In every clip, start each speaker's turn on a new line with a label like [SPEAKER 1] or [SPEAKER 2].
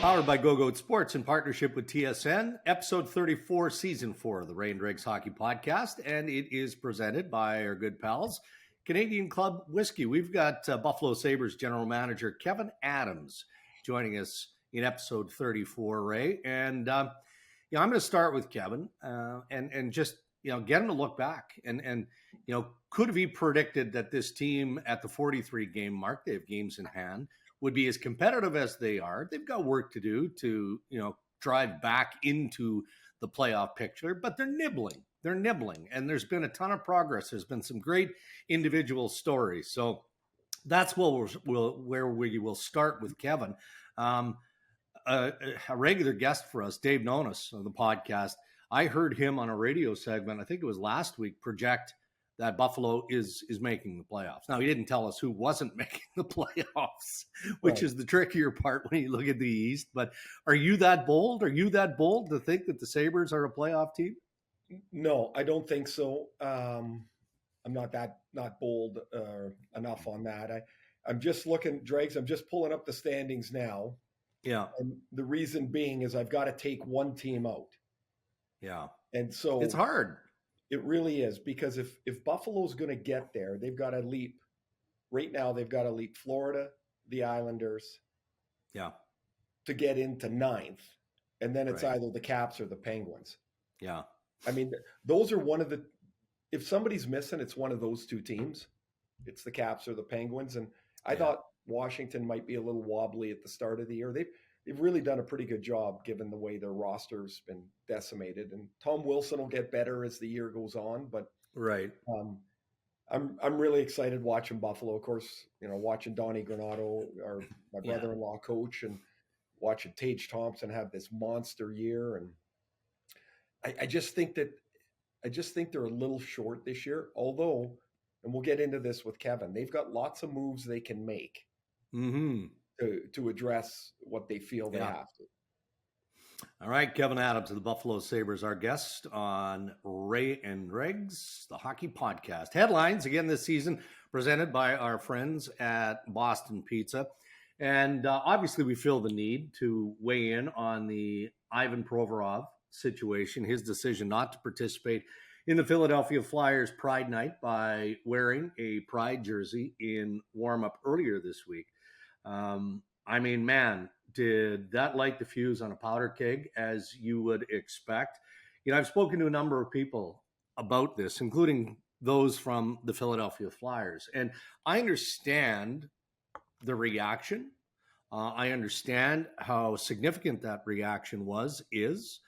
[SPEAKER 1] Powered by GoGoat Sports in partnership with TSN, episode 34, season 4 of the Ray and Dregs Hockey Podcast. And it is presented by our good pals, Canadian Club Whiskey. We've got Buffalo Sabres general manager Kevin Adams joining us in episode 34, Ray. And, I'm going to start with Kevin and just, get him to look back. And could he predicted that this team at the 43 game mark, they have games in hand, would be as competitive as they are? They've got work to do to, drive back into the playoff picture, but they're nibbling. They're nibbling. And there's been a ton of progress. There's been some great individual stories. So that's where we will start with Kevin. A regular guest for us, Dave Nonis of the podcast. I heard him on a radio segment, I think it was last week, project that Buffalo is making the playoffs. Now, he didn't tell us who wasn't making the playoffs, which is the trickier part when you look at the East. But are you that bold? Are you that bold to think that the Sabres are a playoff team?
[SPEAKER 2] No, I don't think so. I'm not bold enough on that. I'm just looking, Dregs, I'm just pulling up the standings now.
[SPEAKER 1] Yeah.
[SPEAKER 2] And the reason being is I've got to take one team out.
[SPEAKER 1] Yeah.
[SPEAKER 2] And so
[SPEAKER 1] it's hard.
[SPEAKER 2] It really is, because if Buffalo's going to get there, they've got to leap. Right now, they've got to leap Florida, the Islanders, to get into ninth, and then it's either the Caps or the Penguins.
[SPEAKER 1] Yeah,
[SPEAKER 2] I mean, those are one of the. If somebody's missing, it's one of those two teams. It's the Caps or the Penguins, and I thought Washington might be a little wobbly at the start of the year. They've really done a pretty good job given the way their roster's been decimated. And Tom Wilson will get better as the year goes on. But I'm really excited watching Buffalo. Of course, watching Donnie Granato, my brother-in-law coach, and watching Tage Thompson have this monster year. And I just think they're a little short this year. Although, and we'll get into this with Kevin, they've got lots of moves they can make.
[SPEAKER 1] Mm-hmm.
[SPEAKER 2] To address what they feel they have to.
[SPEAKER 1] All right, Kevin Adams of the Buffalo Sabres, our guest on Ray and Dregs, the hockey podcast. Headlines again this season presented by our friends at Boston Pizza. And obviously we feel the need to weigh in on the Ivan Provorov situation, his decision not to participate in the Philadelphia Flyers Pride Night by wearing a Pride jersey in warm-up earlier this week. Did that light the fuse on a powder keg, as you would expect? I've spoken to a number of people about this, including those from the Philadelphia Flyers, and I understand the reaction. I understand how significant that reaction is.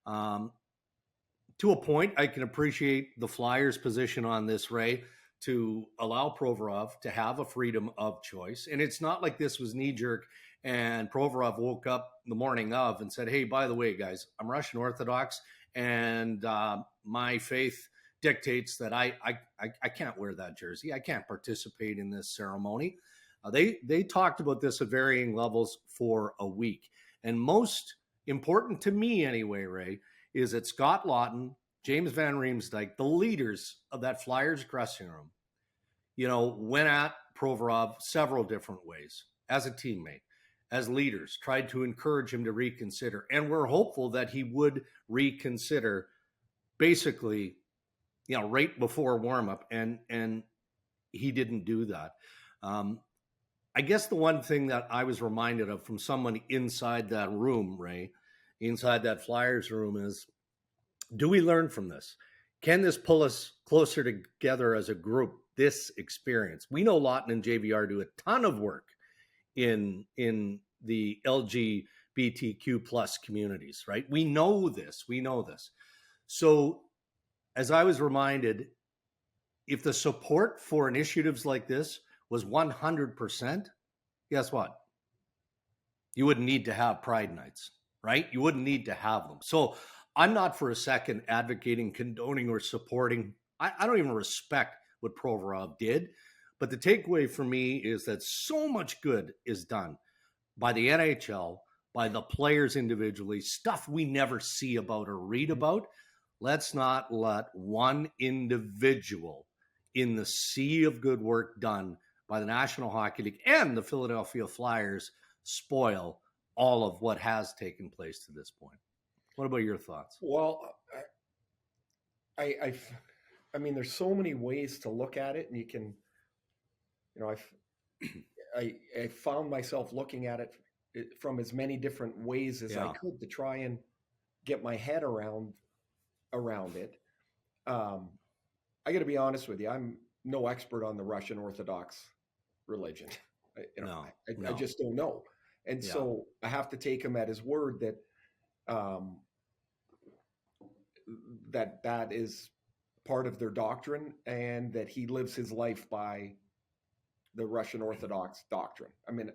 [SPEAKER 1] To a point, I can appreciate the Flyers' position on this, Ray, to allow Provorov to have a freedom of choice. And it's not like this was knee-jerk and Provorov woke up the morning of and said, hey, by the way, guys, I'm Russian Orthodox and my faith dictates that I can't wear that jersey. I can't participate in this ceremony. They talked about this at varying levels for a week. And most important to me anyway, Ray, is that Scott Laughton, James Van Riemsdyk, the leaders of that Flyers dressing room, went at Provorov several different ways as a teammate, as leaders, tried to encourage him to reconsider. And we're hopeful that he would reconsider basically, right before warmup. And he didn't do that. I guess the one thing that I was reminded of from someone inside that room, Ray, inside that Flyers room is, do we learn from this? Can this pull us closer together as a group, this experience? We know Laughton and JVR do a ton of work in the LGBTQ plus communities, right? We know this. So as I was reminded, if the support for initiatives like this was 100%, guess what? You wouldn't need to have Pride Nights, right? You wouldn't need to have them. So I'm not for a second advocating, condoning, or supporting. I don't even respect what Provorov did. But the takeaway for me is that so much good is done by the NHL, by the players individually, stuff we never see about or read about. Let's not let one individual in the sea of good work done by the National Hockey League and the Philadelphia Flyers spoil all of what has taken place to this point. What about your thoughts?
[SPEAKER 2] Well, I, I mean, there's so many ways to look at it, and you can, I found myself looking at it from as many different ways as I
[SPEAKER 1] Yeah.
[SPEAKER 2] could to try and get my head around it. Um, I got to be honest with you. I'm no expert on the Russian Orthodox religion.
[SPEAKER 1] No,
[SPEAKER 2] I
[SPEAKER 1] no.
[SPEAKER 2] just don't know, and
[SPEAKER 1] Yeah.
[SPEAKER 2] so I have to take him at his word that um, that is part of their doctrine, and that he lives his life by the Russian Orthodox doctrine. I mean,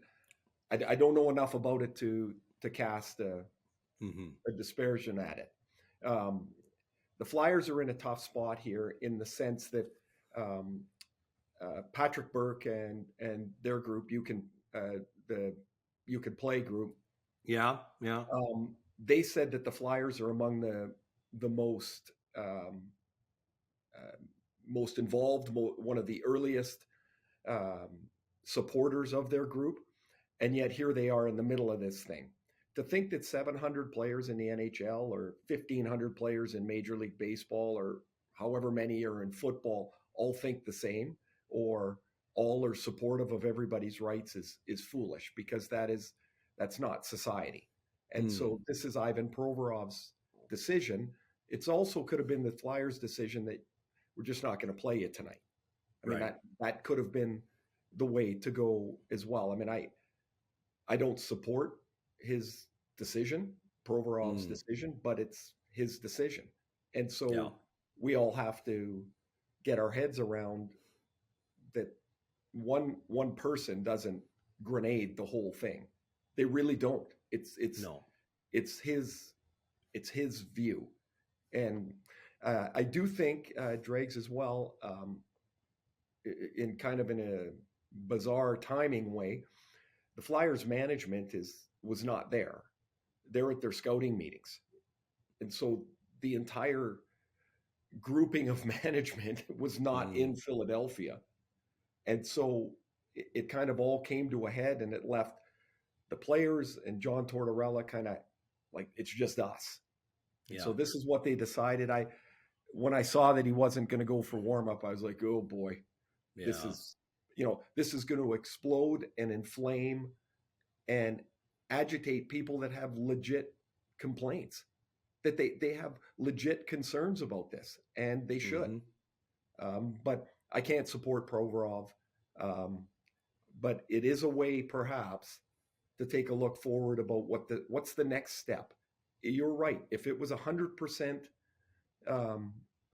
[SPEAKER 2] I don't know enough about it to cast
[SPEAKER 1] Mm-hmm.
[SPEAKER 2] a disparagement at it. Um, the Flyers are in a tough spot here in the sense that um, Patrick Burke and their group, the You Can Play group,
[SPEAKER 1] Yeah. Yeah.
[SPEAKER 2] they said that the Flyers are among the um, uh, most involved, one of the earliest um, supporters of their group, and yet here they are in the middle of this thing. To think that 700 players in the NHL or 1,500 players in Major League Baseball or however many are in football all think the same, or all are supportive of everybody's rights is foolish, because that's not society. And
[SPEAKER 1] Mm.
[SPEAKER 2] so this is Ivan Provorov's decision. It's also could have been the Flyers' decision that we're just not going to play you tonight. I mean,
[SPEAKER 1] Right.
[SPEAKER 2] that could have been the way to go as well. I mean, I don't support his decision, Provorov's
[SPEAKER 1] Mm.
[SPEAKER 2] decision, but it's his decision. And
[SPEAKER 1] Yeah.
[SPEAKER 2] so we all have to get our heads around that one person doesn't grenade the whole thing. They really don't.
[SPEAKER 1] No.
[SPEAKER 2] It's his it's his view. And I do think Dregs as well, in kind of in a bizarre timing way, the Flyers management was not there. They're at their scouting meetings, and so the entire grouping of management was not
[SPEAKER 1] Mm.
[SPEAKER 2] in Philadelphia, and so it kind of all came to a head, and it left the players and John Tortorella kind of like, it's just us. And
[SPEAKER 1] Yeah.
[SPEAKER 2] so this is what they decided. When I saw that he wasn't going to go for warm up, I was like, oh boy, this
[SPEAKER 1] Yeah.
[SPEAKER 2] is this is going to explode and inflame and agitate people that have legit complaints, that they have legit concerns about this, and they should.
[SPEAKER 1] Mm-hmm.
[SPEAKER 2] But I can't support Provorov. Um, but it is a way, perhaps, to take a look forward about what's the next step. You're right. If it was 100%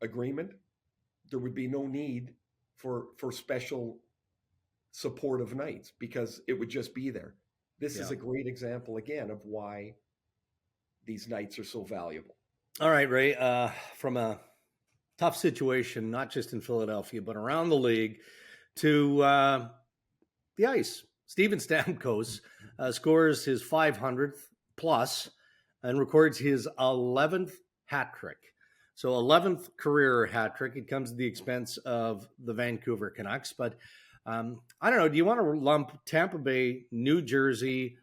[SPEAKER 2] agreement, there would be no need for special supportive nights, because it would just be there. This is
[SPEAKER 1] Yeah.
[SPEAKER 2] a great example again of why these nights are so valuable.
[SPEAKER 1] All right, Ray. From a tough situation, not just in Philadelphia, but around the league, to the ice. Steven Stamkos scores his 500th plus and records his 11th hat trick. So 11th career hat trick. It comes at the expense of the Vancouver Canucks. But I don't know. Do you want to lump Tampa Bay, New Jersey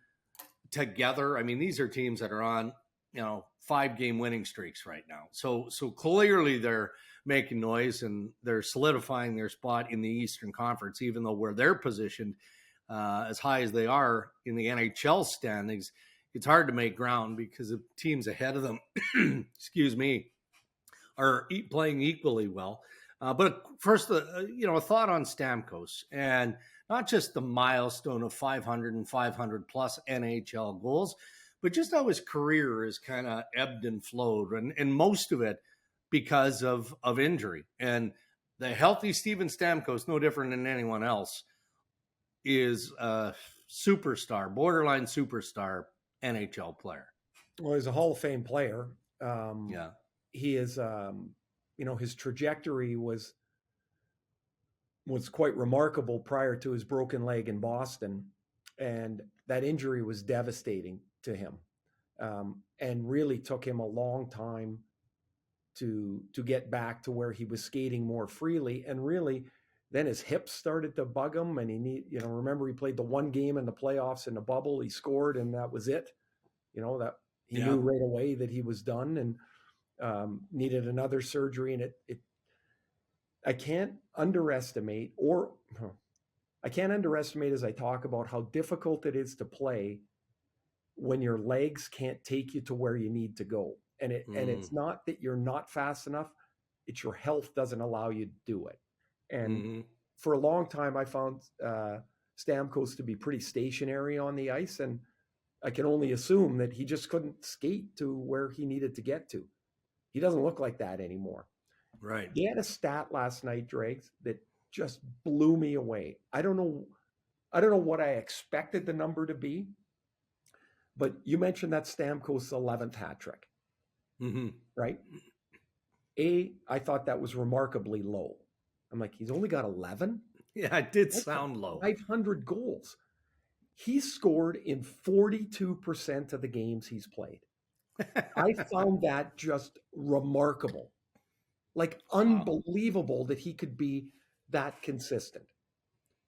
[SPEAKER 1] together? I mean, these are teams that are on 5-game winning streaks right now. So clearly they're making noise and they're solidifying their spot in the Eastern Conference, even though where they're positioned as high as they are in the NHL standings, it's hard to make ground because the teams ahead of them, excuse me, are playing equally well. But first, a thought on Stamkos, and not just the milestone of 500 and 500 plus NHL goals, but just how his career has kind of ebbed and flowed, and most of it because of injury. And the healthy Steven Stamkos, no different than anyone else, is a superstar, borderline superstar NHL player.
[SPEAKER 2] Well, he's a Hall of Fame player.
[SPEAKER 1] Yeah.
[SPEAKER 2] He is, his trajectory was quite remarkable prior to his broken leg in Boston, and that injury was devastating to him, and really took him a long time to get back to where he was skating more freely, and really Then his hips started to bug him, and remember he played the one game in the playoffs in the bubble. He scored, and that was it. That he
[SPEAKER 1] Yeah.
[SPEAKER 2] knew right away that he was done, and needed another surgery. And I can't underestimate, as I talk about how difficult it is to play when your legs can't take you to where you need to go. And it's not that you're not fast enough, it's your health doesn't allow you to do it. And for a long time, I found Stamkos to be pretty stationary on the ice, and I can only assume that he just couldn't skate to where he needed to get to. He doesn't look like that anymore.
[SPEAKER 1] Right.
[SPEAKER 2] He had a stat last night, Dregs, that just blew me away. I don't know what I expected the number to be, but you mentioned that Stamkos' 11th hat trick, right? I thought that was remarkably low. I'm like, he's only got 11?
[SPEAKER 1] Yeah, it did sound low.
[SPEAKER 2] 500 goals. He scored in 42% of the games he's played. I found that just remarkable. Like unbelievable that he could be that consistent.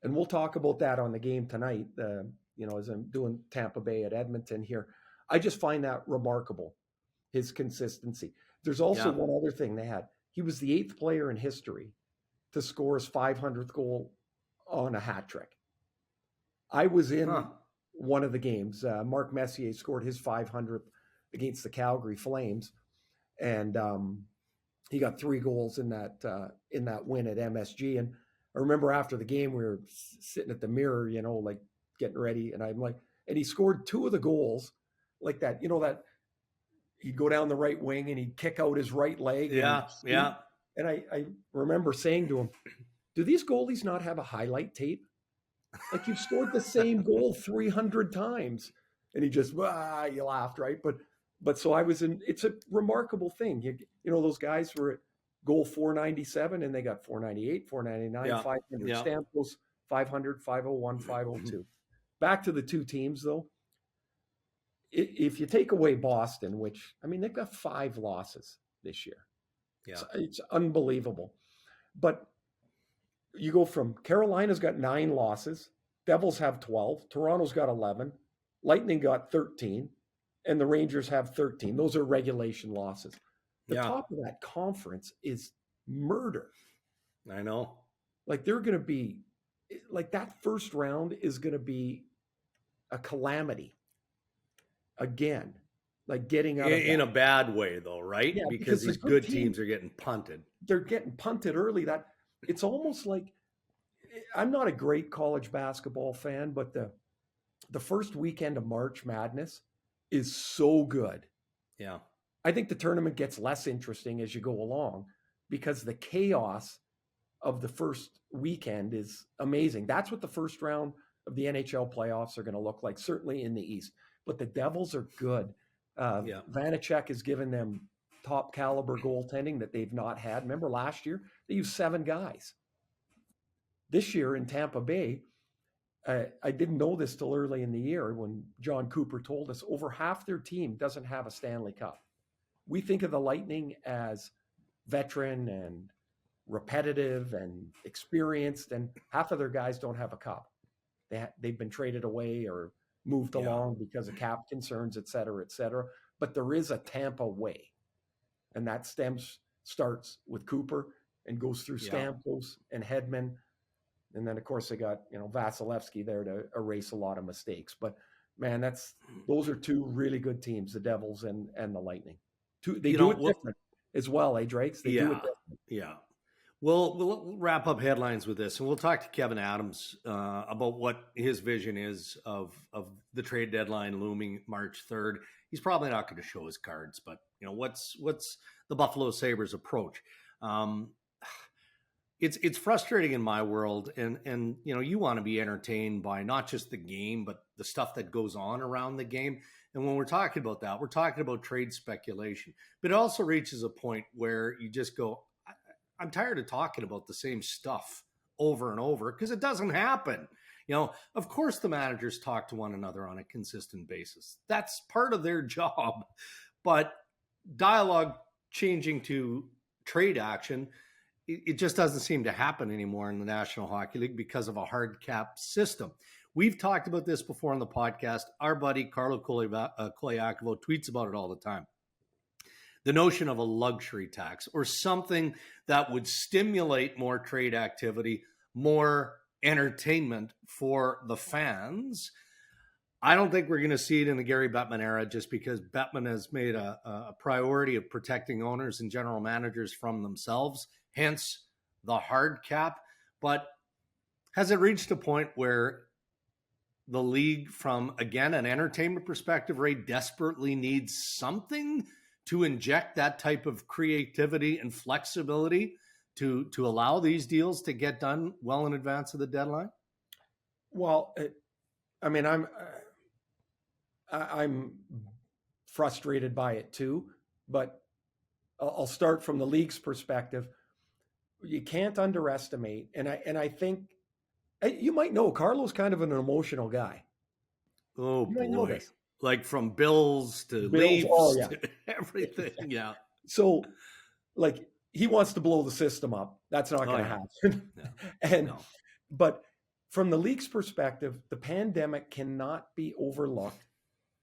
[SPEAKER 2] And we'll talk about that on the game tonight, as I'm doing Tampa Bay at Edmonton here. I just find that remarkable, his consistency. There's also one other thing they had. He was the 8th player in history to score his 500th goal on a hat trick. I was in one of the games. Mark Messier scored his 500th against the Calgary Flames, and he got 3 goals in that win at MSG. And I remember after the game, we were sitting at the mirror, like getting ready, and I'm like, and he scored 2 of the goals like that. That he'd go down the right wing and he'd kick out his right leg.
[SPEAKER 1] Yeah.
[SPEAKER 2] And I remember saying to him, do these goalies not have a highlight tape? Like, you've scored the same goal 300 times. And he just, you laughed, right? But so it's a remarkable thing. Those guys were at goal 497 and they got 498, 499, 500. Stamkos, 500, 501, 502. Back to the two teams, though. If you take away Boston, which, they've got 5 losses this year.
[SPEAKER 1] Yeah.
[SPEAKER 2] It's unbelievable. But you go from Carolina's got 9 losses, Devils have 12, Toronto's got 11, Lightning got 13, and the Rangers have 13. Those are regulation losses. The top of that conference is murder.
[SPEAKER 1] I know.
[SPEAKER 2] Like, they're going to be, like, that first round is going to be a calamity again. Like, getting out
[SPEAKER 1] in a bad way, though, right?
[SPEAKER 2] Yeah,
[SPEAKER 1] because these good teams are getting punted.
[SPEAKER 2] They're getting punted early. That it's almost like, I'm not a great college basketball fan, but the first weekend of March Madness is so good.
[SPEAKER 1] Yeah.
[SPEAKER 2] I think the tournament gets less interesting as you go along because the chaos of the first weekend is amazing. That's what the first round of the NHL playoffs are going to look like, certainly in the East. But the Devils are good. Vanacek has given them top caliber goaltending that they've not had. Remember last year, they used 7 guys. This year in Tampa Bay, I didn't know this till early in the year when John Cooper told us over half their team doesn't have a Stanley Cup. We think of the Lightning as veteran and repetitive and experienced, and half of their guys don't have a cup. They've been traded away or moved along because of cap concerns, et cetera, et cetera. But there is a Tampa way, and that starts with Cooper and goes through Stamkos and Hedman. And then, of course, they got, Vasilevsky there to erase a lot of mistakes. But, man, those are 2 really good teams, the Devils and the Lightning. They do it different as well, Drakes? They do it different.
[SPEAKER 1] Yeah. Well, we'll wrap up headlines with this, and we'll talk to Kevin Adams about what his vision is of the trade deadline looming March 3rd. He's probably not going to show his cards, but, what's the Buffalo Sabres approach? It's frustrating in my world, and you want to be entertained by not just the game, but the stuff that goes on around the game. And when we're talking about that, we're talking about trade speculation. But it also reaches a point where you just go, I'm tired of talking about the same stuff over and over because it doesn't happen. Of course the managers talk to one another on a consistent basis. That's part of their job. But dialogue changing to trade action it just doesn't seem to happen anymore in the National Hockey League because of a hard cap system. We've talked about this before on the podcast. Our buddy Carlo Koliakovo tweets about it all the time. The notion of a luxury tax or something that would stimulate more trade activity, more entertainment for the fans. I don't think we're going to see it in the Gary Bettman era just because Bettman has made a priority of protecting owners and general managers from themselves, hence the hard cap. But has it reached a point where the league, from, again, an entertainment perspective, Ray, desperately needs something to inject that type of creativity and flexibility to allow these deals to get done well in advance of the deadline?
[SPEAKER 2] Well, I'm frustrated by it too, but I'll start from the league's perspective. You can't underestimate, and I think you might know Carlo's kind of an emotional guy.
[SPEAKER 1] Oh,
[SPEAKER 2] you might know this.
[SPEAKER 1] Like from Bills to Leafs to everything. Yeah.
[SPEAKER 2] So, like, he wants to blow the system up. That's not going to happen. No. But from the league's perspective, the pandemic cannot be overlooked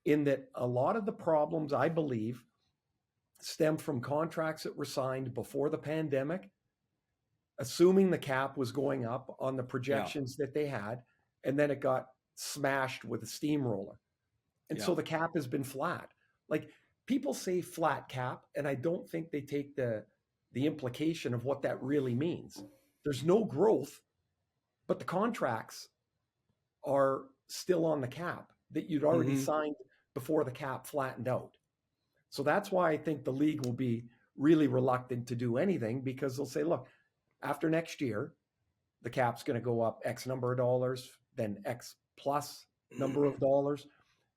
[SPEAKER 2] in that a lot of the problems, I believe, stem from contracts that were signed before the pandemic, assuming the cap was going up on the projections that they had, and then it got smashed with a steamroller. And so the cap has been flat. Like, people say flat cap, and I don't think they take the implication of what that really means. There's no growth, but the contracts are still on the cap that you'd already signed before the cap flattened out. So that's why I think the league will be really reluctant to do anything, because they'll say, look, after next year, the cap's going to go up X number of dollars, then X plus number of dollars.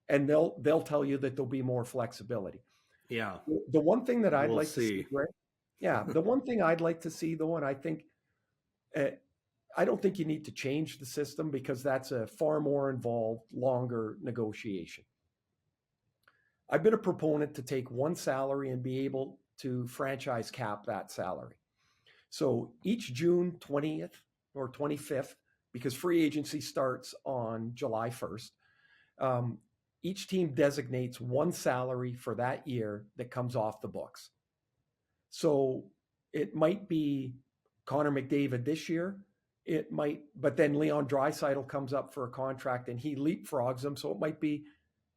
[SPEAKER 2] And they'll tell you that there'll be more flexibility.
[SPEAKER 1] Yeah.
[SPEAKER 2] The one thing that I'd like to see, right? Yeah. The one thing I'd like to see, though, and I think, I don't think you need to change the system, because that's a far more involved, longer negotiation. I've been a proponent to take one salary and be able to franchise cap that salary. So each June 20th or 25th, because free agency starts on July 1st, each team designates one salary for that year that comes off the books. So it might be Connor McDavid this year. It might, but then Leon Draisaitl comes up for a contract and he leapfrogs him. So it might be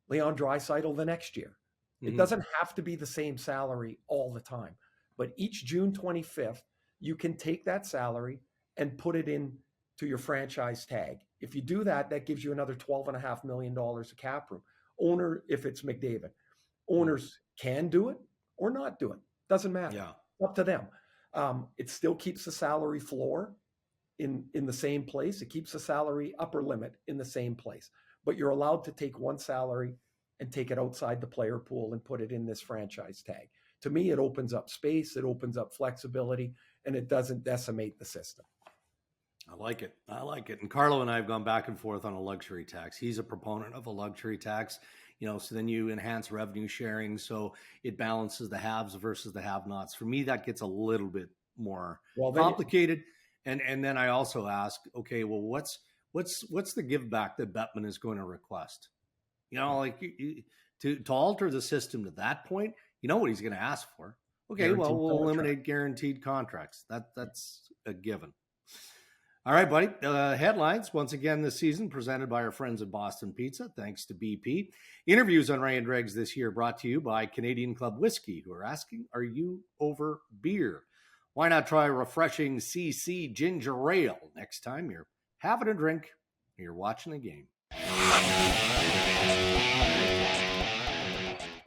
[SPEAKER 2] Leon Draisaitl the next year. It doesn't have to be the same salary all the time. But each June 25th, you can take that salary and put it in to your franchise tag. If you do that, that gives you another $12.5 million of cap room. Owner, if it's McDavid, owners can do it or not do it. Doesn't matter.
[SPEAKER 1] Yeah.
[SPEAKER 2] Up to them. It still keeps the salary floor in the same place. It keeps the salary upper limit in the same place. But you're allowed to take one salary and take it outside the player pool and put it in this franchise tag. To me, it opens up space, it opens up flexibility, and it doesn't decimate the system.
[SPEAKER 1] I like it. And Carlo and I have gone back and forth on a luxury tax. He's a proponent of a luxury tax, so then you enhance revenue sharing, so it balances the haves versus the have-nots. For me, that gets a little bit more complicated. And then I also ask, okay, well, what's the give back that Bettman is going to request? To alter the system to that point, you know what he's going to ask for. Okay, guaranteed we'll eliminate guaranteed contracts. That's a given. All right, buddy. Headlines, once again this season, presented by our friends at Boston Pizza, thanks to BP. Interviews on Ray and Dregs this year brought to you by Canadian Club Whiskey, who are asking, are you over beer? Why not try a refreshing CC Ginger Ale next time you're having a drink or you're watching a game?